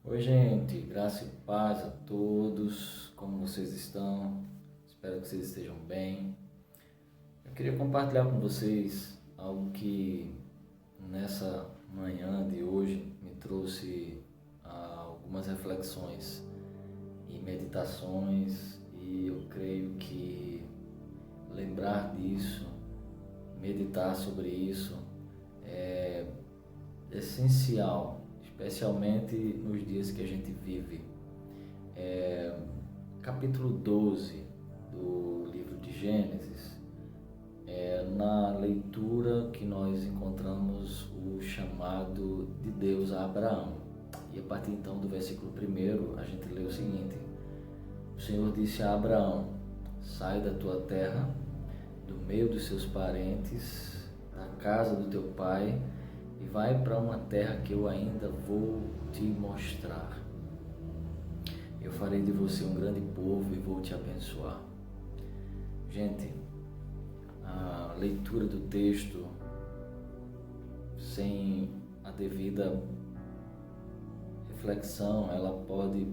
Oi, gente, graça e paz a todos. Como vocês estão? Espero que vocês estejam bem. Eu queria compartilhar com vocês algo que nessa manhã de hoje me trouxe algumas reflexões e meditações, e eu creio que lembrar disso, meditar sobre isso é essencial, especialmente nos dias que a gente vive. Capítulo 12 do livro de Gênesis, na leitura que nós encontramos o chamado de Deus a Abraão. E a partir então do versículo 1 a gente lê o seguinte: o Senhor disse a Abraão: sai da tua terra, do meio dos seus parentes, da casa do teu pai, e vai para uma terra que eu ainda vou te mostrar. Eu farei de você um grande povo e vou te abençoar. Gente, a leitura do texto sem a devida reflexão, ela pode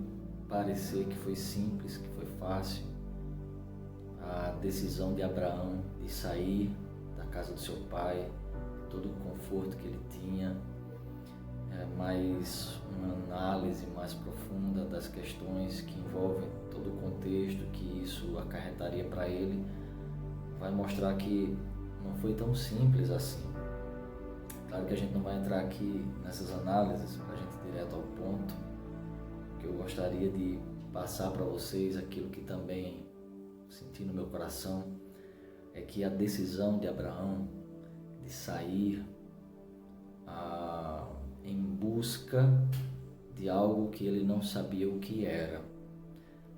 parecer que foi simples, que foi fácil. A decisão de Abraão de sair da casa do seu pai, todo o conforto que ele tinha, mas uma análise mais profunda das questões que envolvem todo o contexto que isso acarretaria para ele, vai mostrar que não foi tão simples assim. Claro que a gente não vai entrar aqui nessas análises para a gente ir direto ao ponto, que eu gostaria de passar para vocês aquilo que também senti no meu coração, é que a decisão de Abraão de sair em busca de algo que ele não sabia o que era.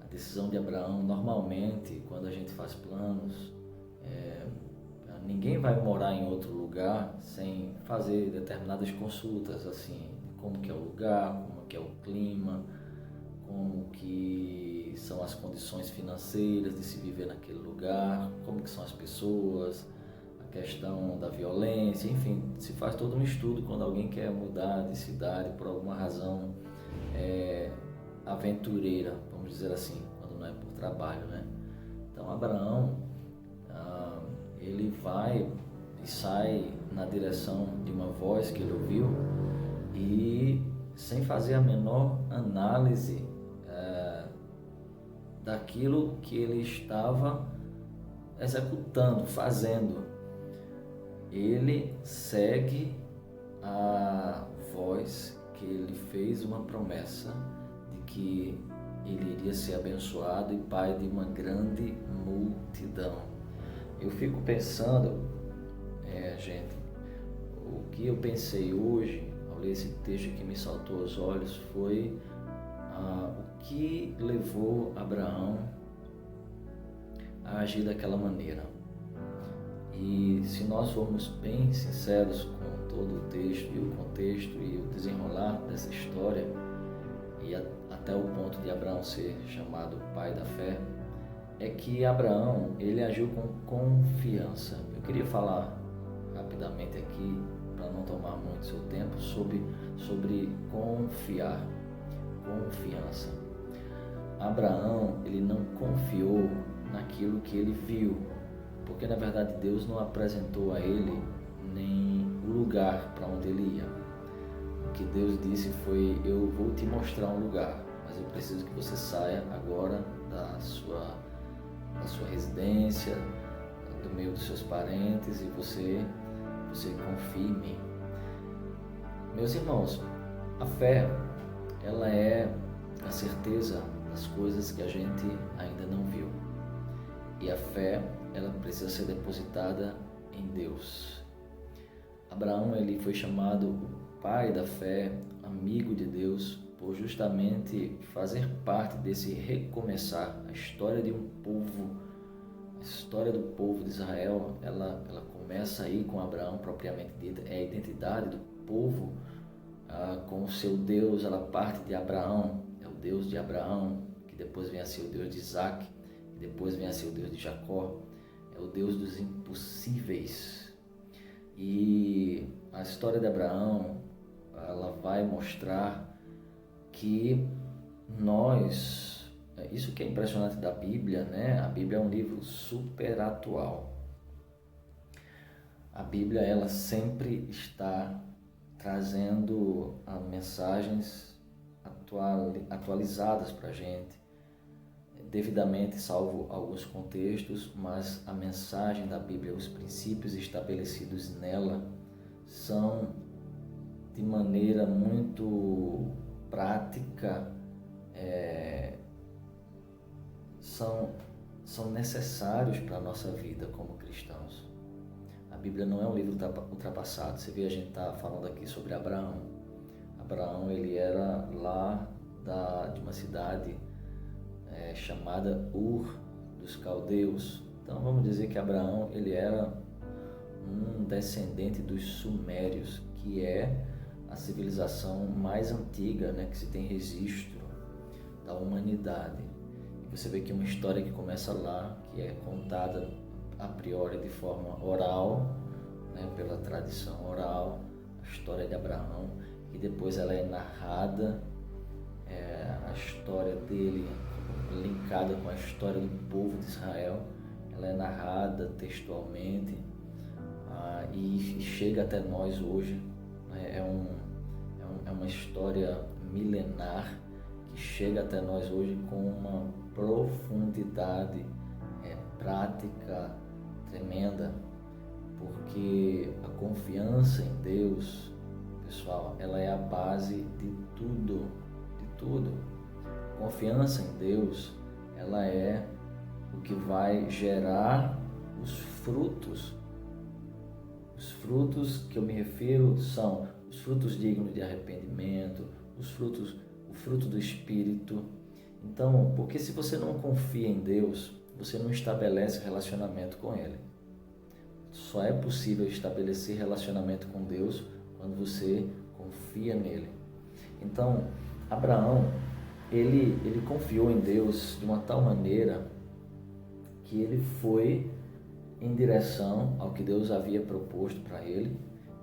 A decisão de Abraão, normalmente, quando a gente faz planos, ninguém vai morar em outro lugar sem fazer determinadas consultas, assim, de como que é o lugar, como que é o clima, como que são as condições financeiras de se viver naquele lugar, como que são as pessoas, a questão da violência, enfim, se faz todo um estudo quando alguém quer mudar de cidade por alguma razão aventureira, vamos dizer assim, quando não é por trabalho, né? Então Abraão, ele vai e sai na direção de uma voz que ele ouviu, e sem fazer a menor análise daquilo que ele estava executando, fazendo. Ele segue a voz que ele fez uma promessa de que ele iria ser abençoado e pai de uma grande multidão. Eu fico pensando, gente, o que eu pensei hoje ao ler esse texto que me saltou aos olhos foi o que levou Abraão a agir daquela maneira. E se nós formos bem sinceros com todo o texto e o contexto e o desenrolar dessa história, e até o ponto de Abraão ser chamado pai da fé, é que Abraão, ele agiu com confiança. Eu queria falar rapidamente aqui, para não tomar muito seu tempo, sobre confiar, confiança. Abraão, ele não confiou naquilo que ele viu, porque na verdade Deus não apresentou a ele nem o lugar para onde ele ia. O que Deus disse foi: eu vou te mostrar um lugar, mas eu preciso que você saia agora da sua residência, do meio dos seus parentes, e você confie em mim. Meus irmãos, a fé, ela é a certeza das coisas que a gente ainda não viu. E a fé, ela precisa ser depositada em Deus. Abraão, ele foi chamado o pai da fé, amigo de Deus, por justamente fazer parte desse recomeçar. A história de um povo, a história do povo de Israel, ela começa aí com Abraão propriamente dita. É a identidade do povo com o seu Deus. Ela parte de Abraão, é o Deus de Abraão, que depois vem a ser o Deus de Isaac, que depois vem a ser o Deus de Jacó. É o Deus dos impossíveis. E a história de Abraão, ela vai mostrar que isso que é impressionante da Bíblia, né? A Bíblia é um livro super atual. A Bíblia, ela sempre está trazendo mensagens atualizadas para a gente, devidamente salvo alguns contextos, mas a mensagem da Bíblia, os princípios estabelecidos nela são de maneira muito prática, são necessários para a nossa vida como cristãos. A Bíblia não é um livro ultrapassado. Você vê, a gente está falando aqui sobre Abraão. Abraão, ele era lá de uma cidade chamada Ur dos Caldeus. Então vamos dizer que Abraão, ele era um descendente dos Sumérios, que é a civilização mais antiga, né, que se tem registro da humanidade. E você vê que uma história que começa lá, que é contada a priori de forma oral, né, pela tradição oral, a história de Abraão, e depois ela é narrada, a história dele linkada com a história do povo de Israel, ela é narrada textualmente, e chega até nós hoje. É uma história milenar que chega até nós hoje com uma profundidade prática tremenda, porque a confiança em Deus, pessoal, ela é a base de tudo, de tudo. Confiança em Deus, ela é o que vai gerar os frutos. Os frutos que eu me refiro são os frutos dignos de arrependimento, o fruto do Espírito. Então, porque se você não confia em Deus, você não estabelece relacionamento com Ele. Só é possível estabelecer relacionamento com Deus quando você confia nele. Então, Abraão, ele confiou em Deus de uma tal maneira que ele foi em direção ao que Deus havia proposto para ele,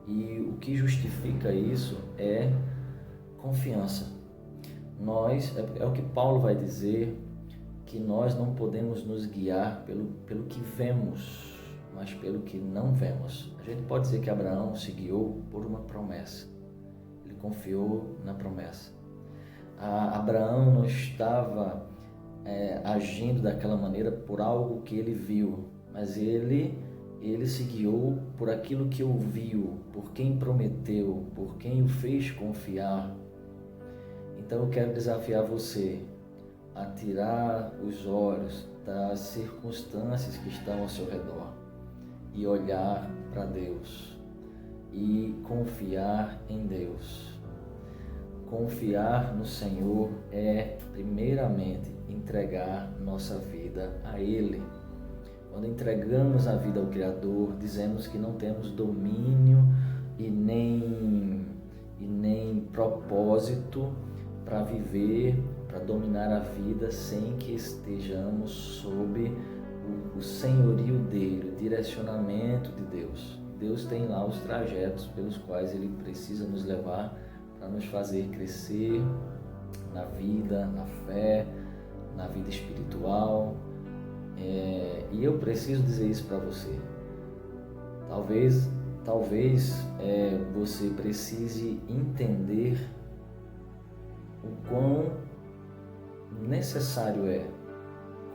e o que justifica isso é confiança. É o que Paulo vai dizer, que nós não podemos nos guiar pelo que vemos, mas pelo que não vemos. A gente pode dizer que Abraão se guiou por uma promessa. Ele confiou na promessa. Abraão não estava agindo daquela maneira por algo que ele viu, mas ele se guiou por aquilo que ouviu, por quem prometeu, por quem o fez confiar. Então eu quero desafiar você a tirar os olhos das circunstâncias que estão ao seu redor e olhar para Deus e confiar em Deus. Confiar no Senhor é, primeiramente, entregar nossa vida a Ele. Quando entregamos a vida ao Criador, dizemos que não temos domínio e nem propósito para viver, para dominar a vida sem que estejamos sob o senhorio dele, o direcionamento de Deus. Deus tem lá os trajetos pelos quais Ele precisa nos levar para nos fazer crescer na vida, na fé, na vida espiritual. E eu preciso dizer isso para você. Talvez você precise entender o quão necessário é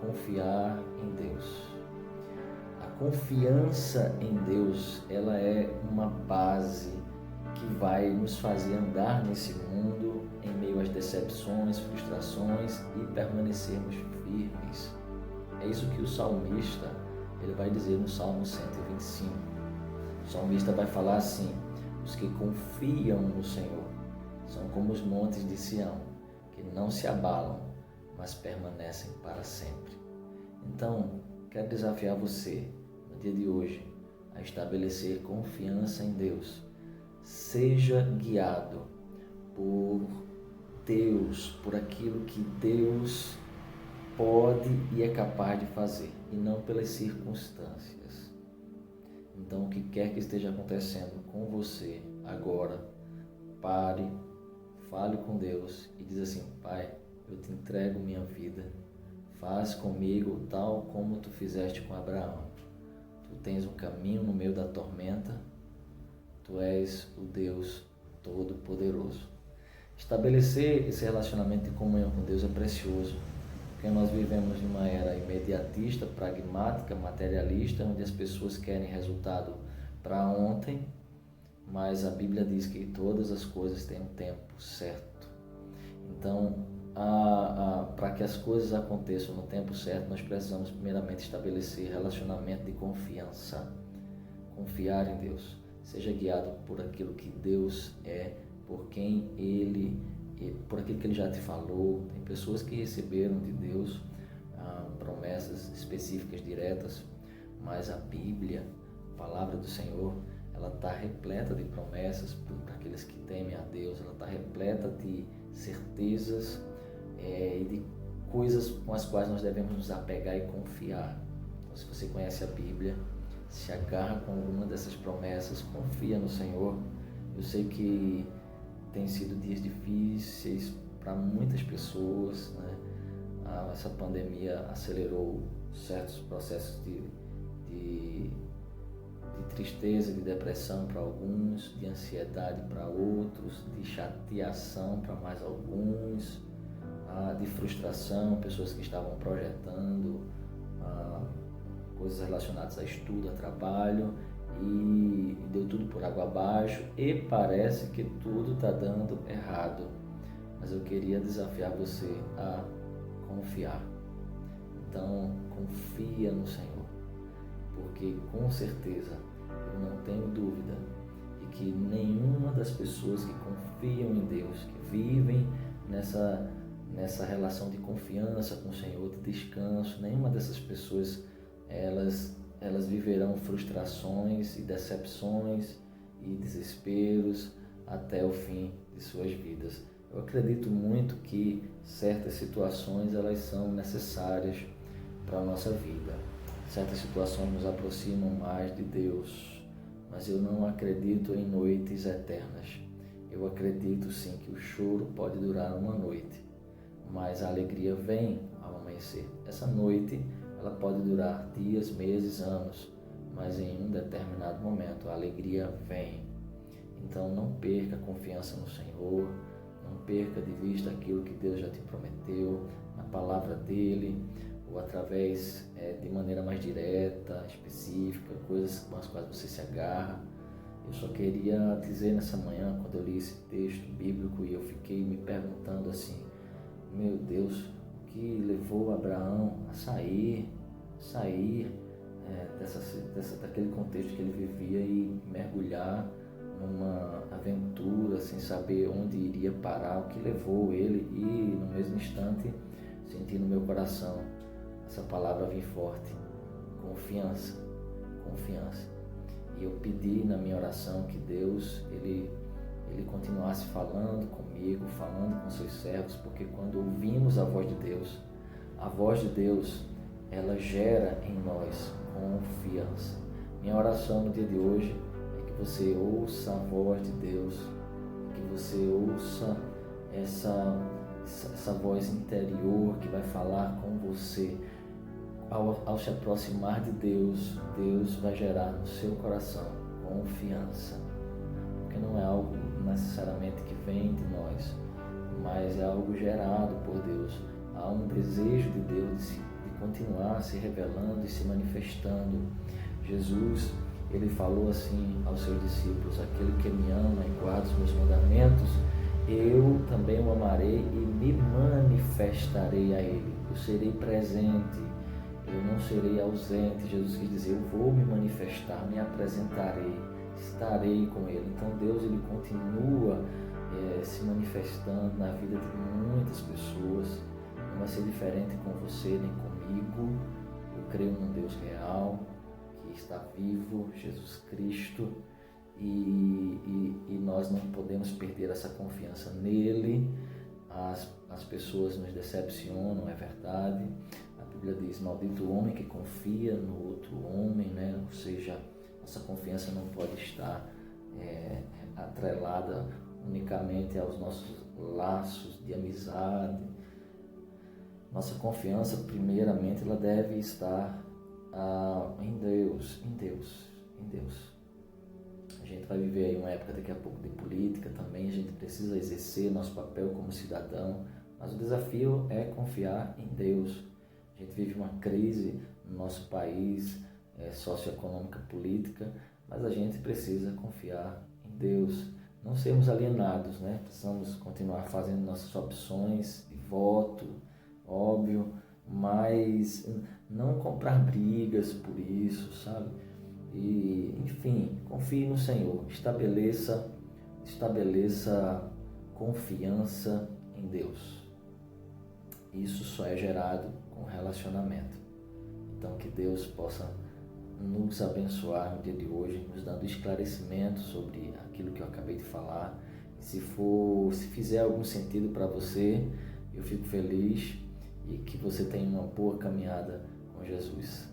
confiar em Deus. A confiança em Deus, ela é uma base que vai nos fazer andar nesse mundo em meio às decepções, frustrações e permanecermos firmes. É isso que o salmista ele vai dizer no Salmo 125. O salmista vai falar assim: os que confiam no Senhor são como os montes de Sião, que não se abalam, mas permanecem para sempre. Então, quero desafiar você, no dia de hoje, a estabelecer confiança em Deus. Seja guiado por Deus, por aquilo que Deus pode e é capaz de fazer, e não pelas circunstâncias. Então, o que quer que esteja acontecendo com você agora, pare, fale com Deus e diz assim: Pai, eu te entrego minha vida, faz comigo tal como tu fizeste com Abraão. Tu tens um caminho no meio da tormenta, tu és o Deus Todo-Poderoso. Estabelecer esse relacionamento de comunhão com Deus é precioso, porque nós vivemos em uma era imediatista, pragmática, materialista, onde as pessoas querem resultado para ontem, mas a Bíblia diz que todas as coisas têm um tempo certo. Então, para que as coisas aconteçam no tempo certo, nós precisamos primeiramente estabelecer relacionamento de confiança. Confiar em Deus. Seja guiado por aquilo que Deus é, por quem Ele, por aquilo que Ele já te falou. Tem pessoas que receberam de Deus promessas específicas, diretas, mas a Bíblia, a palavra do Senhor, ela está repleta de promessas para aqueles que temem a Deus. Ela está repleta de certezas e de coisas com as quais nós devemos nos apegar e confiar. Então, se você conhece a Bíblia, se agarra com alguma dessas promessas, confia no Senhor. Eu sei que tem sido dias difíceis para muitas pessoas, né? Essa pandemia acelerou certos processos de tristeza, de depressão para alguns, de ansiedade para outros, de chateação para mais alguns, de frustração, pessoas que estavam projetando coisas relacionadas a estudo, a trabalho, e deu tudo por água abaixo e parece que tudo está dando errado. Mas eu queria desafiar você a confiar. Então, confia no Senhor, porque com certeza eu não tenho dúvida de que nenhuma das pessoas que confiam em Deus, que vivem nessa relação de confiança com o Senhor, de descanso, nenhuma dessas pessoas elas viverão frustrações e decepções e desesperos até o fim de suas vidas. Eu acredito muito que certas situações elas são necessárias para a nossa vida. Certas situações nos aproximam mais de Deus, mas eu não acredito em noites eternas. Eu acredito sim que o choro pode durar uma noite, mas a alegria vem ao amanhecer. Essa noite ela pode durar dias, meses, anos, mas em um determinado momento a alegria vem. Então não perca a confiança no Senhor, não perca de vista aquilo que Deus já te prometeu, na palavra dEle, ou através de maneira mais direta, específica, coisas com as quais você se agarra. Eu só queria dizer nessa manhã, quando eu li esse texto bíblico, e eu fiquei me perguntando assim: meu Deus, o que levou Abraão a sair daquele contexto que ele vivia e mergulhar numa aventura sem saber onde iria parar, o que levou ele, e no mesmo instante senti no meu coração essa palavra vir forte: confiança. E eu pedi na minha oração que Deus ele continuasse falando comigo, falando com seus servos, porque quando ouvimos a voz de Deus ela gera em nós confiança. Minha oração no dia de hoje é que você ouça a voz de Deus, que você ouça essa voz interior que vai falar com você. Ao se aproximar de Deus, Deus vai gerar no seu coração confiança, porque não é algo necessariamente que vem de nós, mas é algo gerado por Deus. Há um desejo de Deus de continuar se revelando e se manifestando. Jesus, ele falou assim aos seus discípulos: aquele que me ama e guarda os meus mandamentos, eu também o amarei e me manifestarei a ele. Eu serei presente, eu não serei ausente. Jesus quis dizer: eu vou me manifestar, me apresentarei, estarei com ele. Então Deus ele continua se manifestando na vida de muitas pessoas. Não vai ser diferente com você nem comigo. Eu creio num Deus real, que está vivo, Jesus Cristo, e nós não podemos perder essa confiança nele. As pessoas nos decepcionam, é verdade. A Bíblia diz: maldito o homem que confia no outro homem, né? Ou seja, nossa confiança não pode estar atrelada unicamente aos nossos laços de amizade. Nossa confiança, primeiramente, ela deve estar em Deus, em Deus, em Deus. A gente vai viver aí uma época daqui a pouco de política também, a gente precisa exercer nosso papel como cidadão, mas o desafio é confiar em Deus. A gente vive uma crise no nosso país, socioeconômica, política, mas a gente precisa confiar em Deus, não sermos alienados, né? Precisamos continuar fazendo nossas opções de voto, óbvio, mas não comprar brigas por isso, sabe? E, enfim, confie no Senhor, estabeleça confiança em Deus. Isso só é gerado com relacionamento. Então, que Deus possa nos abençoar no dia de hoje, nos dando esclarecimento sobre aquilo que eu acabei de falar. Se fizer algum sentido para você, eu fico feliz e que você tenha uma boa caminhada com Jesus.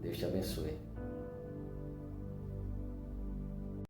Deus te abençoe.